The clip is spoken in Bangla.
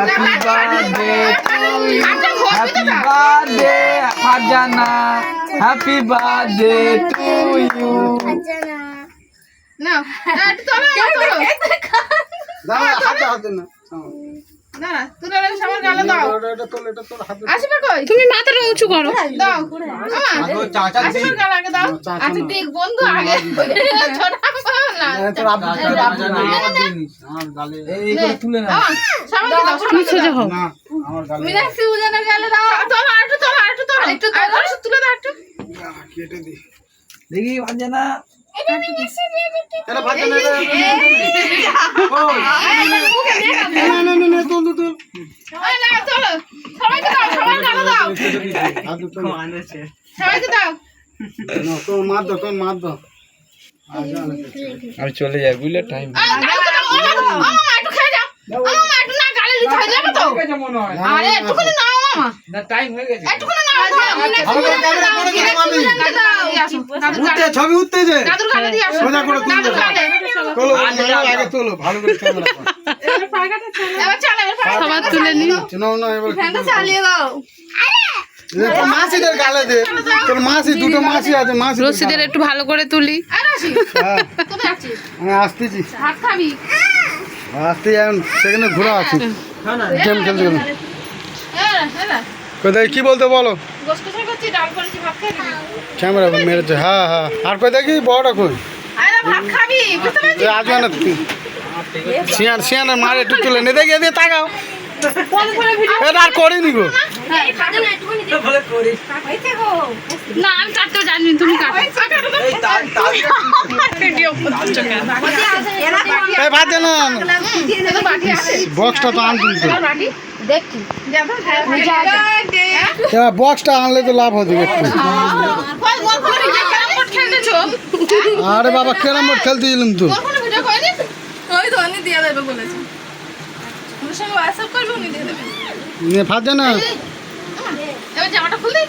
Happy birthday to you, happy birthday Farzana, happy birthday to you. না একটু তোলো দাঁড়া হাতে হাতে না না তুলে সবার গালে দাও। এটা তোল হাতে আসবে কই? তুমি মাথাটা উঁচু করো। দাও চাচা আসবে গালে আগে দাও। আচ্ছা দেখ বন্ধু আগে ছোট না তোর আব্বু আমার গালে এই করে তুলে না। সবাইকে দাও তুমি সোজা হও। না আমার গালে মিনাক্ষী উজানের গালে দাও। তোলো একটু তোলো একটু তোলো একটু তুলে দাও একটু। কেটে দি দেখি ফারজানা এটা ভাতে না না তোল তোল ওই না তোলো সবাইকে দাও সবার গালে দাও হাতে তোল সবাইকে দাও। না তোর মার দাও আমি চলে যাই বুঝলে টাইম মামা একটু খেয়ে যাও। মামা একটু না গালে দিতে হয়ে যাবে তো। মনে হয় আরে একটুখানি নাও মামা না টাইম হয়ে গেছে। একটুখানি নাও। ভালো করে ক্যামেরা করে দিও মামি উঠতে ছবি উঠতে যে দাদুর গালে দিয়ে আসো। সোজা করে তুলবে দাদুর গালে। তোলো আগে তোলো ভালো করে ক্যামেরা করো এবার চল এবার সবার তুলে নি। না এবার ফ্যানটা চালিয়ে দাও। তোর মাসিদের গালে দে তোর মাসি দুটো মাসি আছে মাসি রশিদের একটু ভালো করে তুলি। আর আসি হ্যাঁ কোথায় যাচ্ছিস? আমি আসতেছি ভাত খাবি? আসতে এখন সেখানে ঘোরা আছি গেম খেলতে গেলাম কোথায় কি বলতে বলো গোস কোথায় করছি ডাল করেছি ভাত খাবি? ক্যামেরা মেরেছে হ্যাঁ আর কোথায় কি বড়টা কই আরে ভাত খাবি বুঝতে পারছিস? আসবে না শিয়ানের মারে একটু তুলে নে দেখে দিয়ে তাকাও এটা আর করিনি গো না আমি কাটতেও জানি তুমি কাটো। এই ভাত দে না বাটি আছে বক্সটা তো আনতুন তো বাটি দেখছি যাবো বক্সটা আনলে তো লাভ হতো একটু কই গোল করে ভিডিও কেমন কোট খেলতেছো? আরে বাবা ক্যারাম বোর্ড খেলতে গেলাম তো গোল করে ভিডিও কইনি? ওই তো উনি দিয়ে দেবে বলেছে। ওর সঙ্গে WhatsApp করবে উনি দিয়ে দেবে। নে ভাত দে না এবার জামাটা খুল দে।